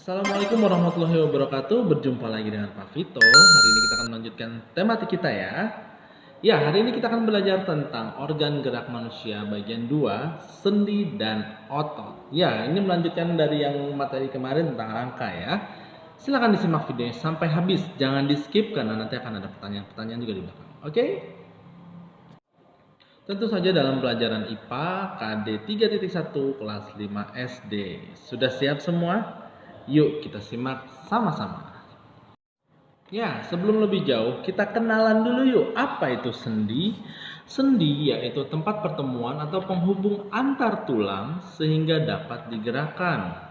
Assalamualaikum warahmatullahi wabarakatuh. Berjumpa lagi dengan Pak Vito. Hari ini kita akan melanjutkan tematik kita ya. Ya, hari ini kita akan belajar tentang organ gerak manusia bagian 2, sendi dan otot. Ya, ini melanjutkan dari yang materi kemarin tentang rangka ya. Silahkan disimak videonya sampai habis. Jangan di skip karena nanti akan ada pertanyaan-pertanyaan juga di belakang. Oke? Tentu saja dalam pelajaran IPA KD 3.1 kelas 5 SD. Sudah siap semua? Yuk kita simak sama-sama. Ya, sebelum lebih jauh, kita kenalan dulu yuk. Apa itu sendi? Sendi yaitu tempat pertemuan atau penghubung antar tulang sehingga dapat digerakkan.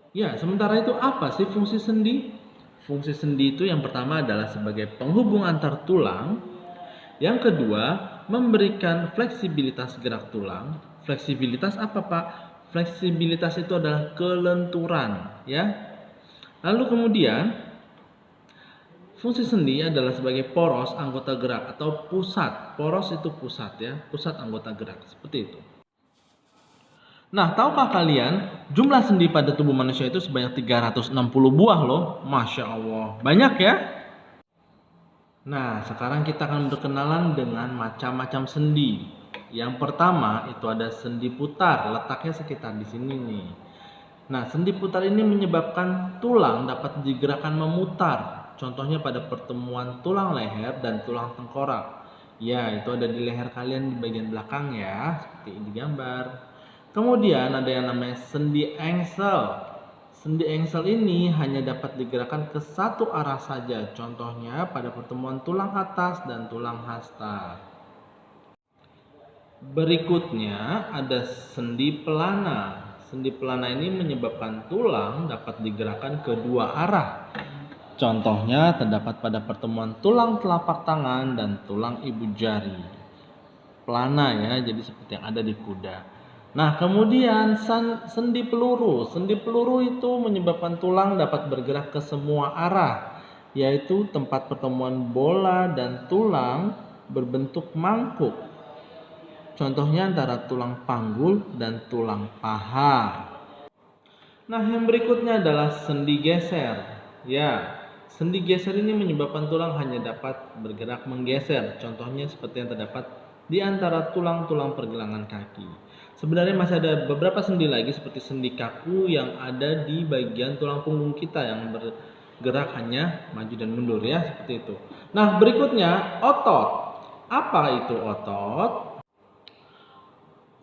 Ya, sementara itu apa sih fungsi sendi? Fungsi sendi itu yang pertama adalah sebagai penghubung antar tulang. Yang kedua, memberikan fleksibilitas gerak tulang. Fleksibilitas apa, Pak? Fleksibilitas itu adalah kelenturan, ya. Lalu kemudian, fungsi sendi adalah sebagai poros anggota gerak atau pusat. Poros itu pusat ya, pusat anggota gerak, seperti itu. Nah, tahukah kalian jumlah sendi pada tubuh manusia itu sebanyak 360 buah loh. Masya Allah, banyak ya. Nah, sekarang kita akan berkenalan dengan macam-macam sendi. Yang pertama itu ada sendi putar, letaknya sekitar di sini nih. Nah, sendi putar ini menyebabkan tulang dapat digerakkan memutar. Contohnya pada pertemuan tulang leher dan tulang tengkorak. Ya, itu ada di leher kalian di bagian belakang ya, seperti ini gambar. Kemudian ada yang namanya sendi engsel. Sendi engsel ini hanya dapat digerakkan ke satu arah saja. Contohnya pada pertemuan tulang atas dan tulang hasta. Berikutnya ada sendi pelana. Sendi pelana ini menyebabkan tulang dapat digerakkan ke dua arah. Contohnya terdapat pada pertemuan tulang telapak tangan dan tulang ibu jari. Pelana ya, jadi seperti yang ada di kuda. Nah, kemudian sendi peluru. Sendi peluru itu menyebabkan tulang dapat bergerak ke semua arah, yaitu tempat pertemuan bola dan tulang berbentuk mangkuk. Contohnya antara tulang panggul dan tulang paha. Nah, yang berikutnya adalah sendi geser. Ya, sendi geser ini menyebabkan tulang hanya dapat bergerak menggeser. Contohnya seperti yang terdapat di antara tulang-tulang pergelangan kaki. Sebenarnya masih ada beberapa sendi lagi seperti sendi kaku yang ada di bagian tulang punggung kita yang bergerak hanya maju dan mundur ya, seperti itu. Nah, berikutnya otot. Apa itu otot?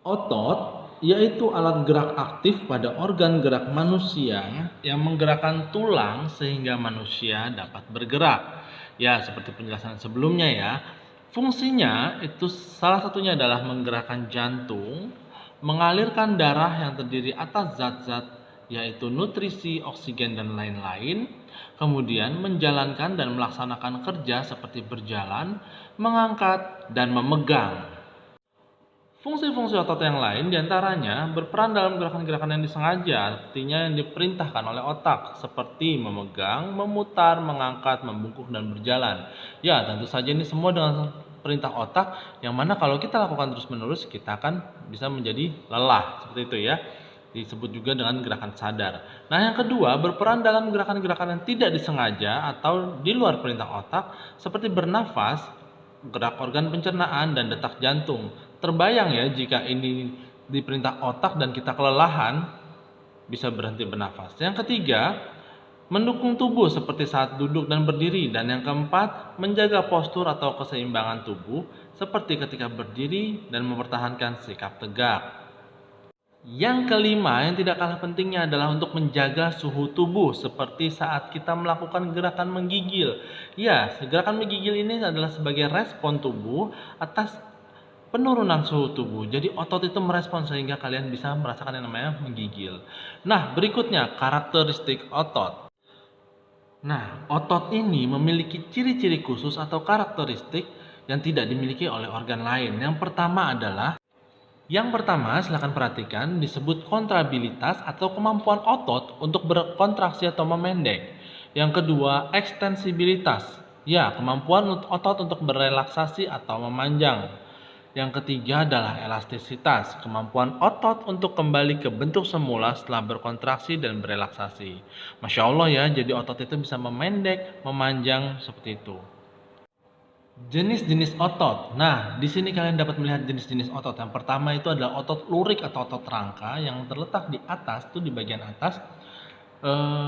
Otot yaitu alat gerak aktif pada organ gerak manusia yang menggerakkan tulang sehingga manusia dapat bergerak. Ya, seperti penjelasan sebelumnya ya. Fungsinya itu salah satunya adalah menggerakkan jantung, mengalirkan darah yang terdiri atas zat-zat yaitu nutrisi, oksigen dan lain-lain, kemudian menjalankan dan melaksanakan kerja seperti berjalan, mengangkat dan memegang. Fungsi-fungsi otot yang lain diantaranya berperan dalam gerakan-gerakan yang disengaja, artinya yang diperintahkan oleh otak, seperti memegang, memutar, mengangkat, membungkuk, dan berjalan. Ya, tentu saja ini semua dengan perintah otak, yang mana kalau kita lakukan terus-menerus, kita akan bisa menjadi lelah, seperti itu ya. Disebut juga dengan gerakan sadar. Nah, yang kedua, berperan dalam gerakan-gerakan yang tidak disengaja atau di luar perintah otak, seperti bernafas, gerak organ pencernaan, dan detak jantung. Terbayang ya jika ini diperintah otak dan kita kelelahan, bisa berhenti bernafas. Yang ketiga, mendukung tubuh seperti saat duduk dan berdiri. Dan yang keempat, menjaga postur atau keseimbangan tubuh seperti ketika berdiri dan mempertahankan sikap tegak. Yang kelima yang tidak kalah pentingnya adalah untuk menjaga suhu tubuh seperti saat kita melakukan gerakan menggigil. Ya, gerakan menggigil ini adalah sebagai respon tubuh atas penurunan suhu tubuh. Jadi otot itu merespon sehingga kalian bisa merasakan yang namanya menggigil. Nah, berikutnya karakteristik otot. Nah, otot ini memiliki ciri-ciri khusus atau karakteristik yang tidak dimiliki oleh organ lain. Yang pertama, silakan perhatikan, disebut kontrabilitas atau kemampuan otot untuk berkontraksi atau memendek. Yang kedua, ekstensibilitas. Ya, kemampuan otot untuk berelaksasi atau memanjang. Yang ketiga adalah elastisitas, kemampuan otot untuk kembali ke bentuk semula setelah berkontraksi dan berelaksasi. Masya Allah ya, jadi otot itu bisa memendek, memanjang seperti itu. Jenis-jenis otot. Nah, di sini kalian dapat melihat jenis-jenis otot. Yang pertama itu adalah otot lurik atau otot rangka yang terletak di atas, tuh di bagian atas eh,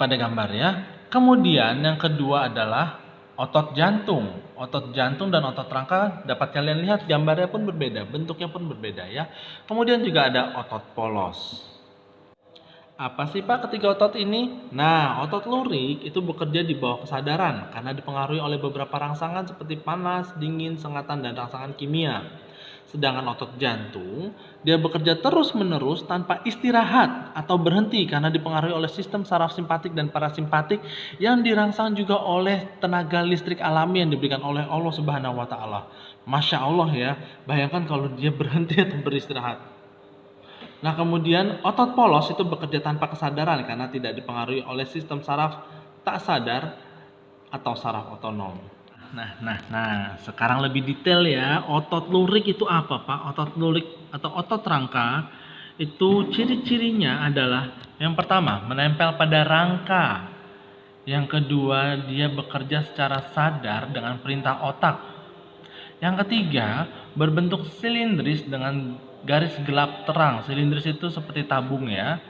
pada gambar ya. Kemudian yang kedua adalah otot jantung. Otot jantung dan otot rangka dapat kalian lihat gambarnya pun berbeda, bentuknya pun berbeda ya. Kemudian juga ada otot polos. Apa sih Pak ketiga otot ini? Nah, otot lurik itu bekerja di bawah kesadaran karena dipengaruhi oleh beberapa rangsangan seperti panas, dingin, sengatan, dan rangsangan kimia. Sedangkan otot jantung, dia bekerja terus-menerus tanpa istirahat atau berhenti karena dipengaruhi oleh sistem saraf simpatik dan parasimpatik yang dirangsang juga oleh tenaga listrik alami yang diberikan oleh Allah Subhanahu wa taala. Masya Allah ya, bayangkan kalau dia berhenti atau beristirahat. Nah, kemudian otot polos itu bekerja tanpa kesadaran karena tidak dipengaruhi oleh sistem saraf tak sadar atau saraf otonom. Sekarang lebih detail ya. Otot lurik itu apa, Pak? Otot lurik atau otot rangka itu ciri-cirinya adalah yang pertama, menempel pada rangka. Yang kedua, dia bekerja secara sadar dengan perintah otak. Yang ketiga, berbentuk silindris dengan garis gelap terang. Silindris itu seperti tabung ya.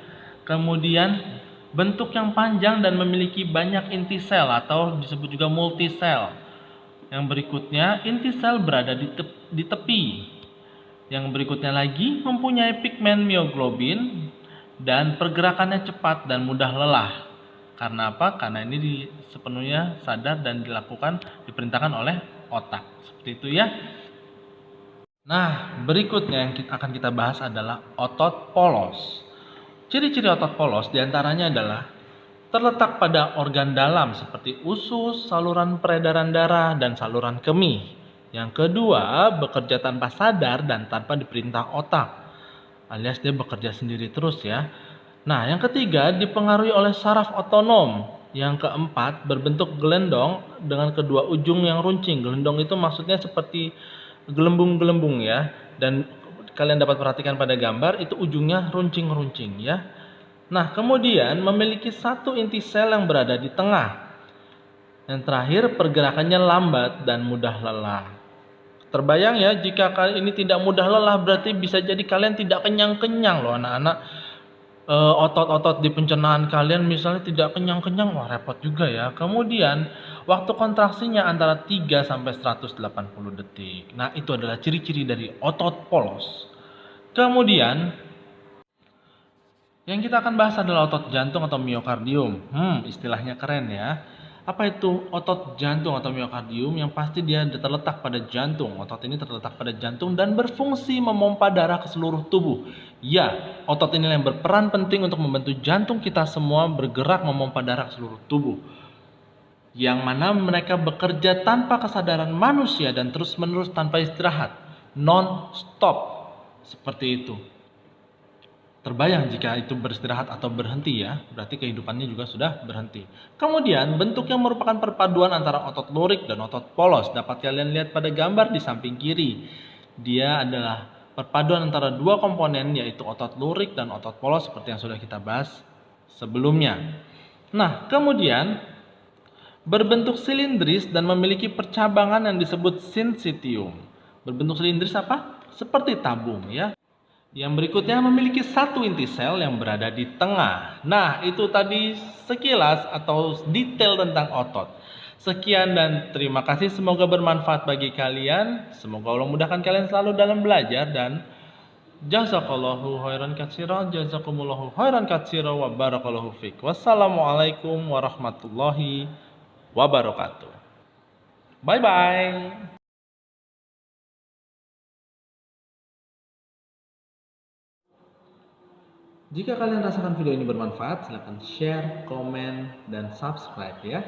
Kemudian bentuk yang panjang dan memiliki banyak inti sel atau disebut juga multisel. Yang berikutnya, inti sel berada di tepi. Yang berikutnya lagi mempunyai pigmen mioglobin dan pergerakannya cepat dan mudah lelah. Karena apa? Karena ini sepenuhnya sadar dan diperintahkan oleh otak. Seperti itu ya. Nah, berikutnya yang akan kita bahas adalah otot polos. Ciri-ciri otot polos diantaranya adalah terletak pada organ dalam seperti usus, saluran peredaran darah, dan saluran kemih. Yang kedua, bekerja tanpa sadar dan tanpa diperintah otak, alias dia bekerja sendiri terus ya. Nah, yang ketiga, dipengaruhi oleh saraf otonom. Yang keempat, berbentuk gelendong dengan kedua ujung yang runcing. Gelendong itu maksudnya seperti gelembung-gelembung ya. Dan kalian dapat perhatikan pada gambar, itu ujungnya runcing-runcing ya. Nah, kemudian memiliki satu inti sel yang berada di tengah. Yang terakhir, pergerakannya lambat dan mudah lelah. Terbayang ya, jika kalian ini tidak mudah lelah, berarti bisa jadi kalian tidak kenyang-kenyang loh anak-anak. Otot-otot di pencernaan kalian misalnya tidak kenyang-kenyang, wah repot juga ya. Kemudian, waktu kontraksinya antara 3 sampai 180 detik. Nah, itu adalah ciri-ciri dari otot polos. Kemudian, yang kita akan bahas adalah otot jantung atau miokardium. Istilahnya keren ya. Apa itu otot jantung atau miokardium? Yang pasti dia terletak pada jantung. Otot ini terletak pada jantung dan berfungsi memompa darah ke seluruh tubuh. Ya, otot ini yang berperan penting untuk membantu jantung kita semua bergerak memompa darah ke seluruh tubuh. Yang mana mereka bekerja tanpa kesadaran manusia dan terus-menerus tanpa istirahat. Non-stop. Seperti itu. Terbayang jika itu beristirahat atau berhenti ya, berarti kehidupannya juga sudah berhenti. Kemudian bentuknya merupakan perpaduan antara otot lurik dan otot polos. Dapat kalian lihat pada gambar di samping kiri. Dia adalah perpaduan antara dua komponen yaitu otot lurik dan otot polos seperti yang sudah kita bahas sebelumnya. Nah, kemudian berbentuk silindris dan memiliki percabangan yang disebut sinsitium. Berbentuk silindris apa? Seperti tabung ya. Yang berikutnya memiliki satu inti sel yang berada di tengah. Nah, itu tadi sekilas atau detail tentang otot. Sekian dan terima kasih, semoga bermanfaat bagi kalian. Semoga Allah mudahkan kalian selalu dalam belajar dan jazakallahu khairan katsira, jazakumullahu khairan katsira wa barakallahu fiik. Wassalamualaikum warahmatullahi wabarakatuh. Bye bye. Jika kalian rasakan video ini bermanfaat, silahkan share, komen, dan subscribe ya.